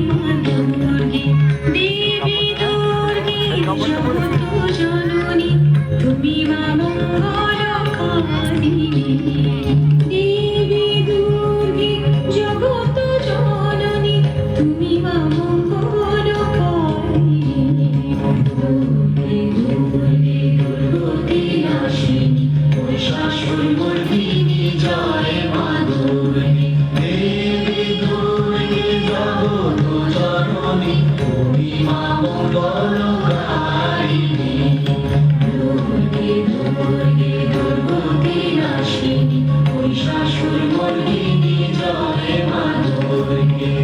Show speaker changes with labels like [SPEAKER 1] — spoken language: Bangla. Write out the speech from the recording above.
[SPEAKER 1] মা দুর্গে, দেবী দুর্গে জগত জননী, তুমি মা মঙ্গলকারিণী। দেবী দুর্গে জগত জননী, তুমি মা মঙ্গলকারিণী। দুর্গে দুর্গে দুর্গতি নাশিনী, মহিষাসুরমর্দিনী জয় মা দুর্গে।
[SPEAKER 2] দেবী দুর্গে জগত জননী, তুমি মা মঙ্গলকারিণী।
[SPEAKER 1] দুর্গে দুর্গে দুর্গতি নাশিনী, মহিষাসুরমর্দিনী জয় মা দুর্গে।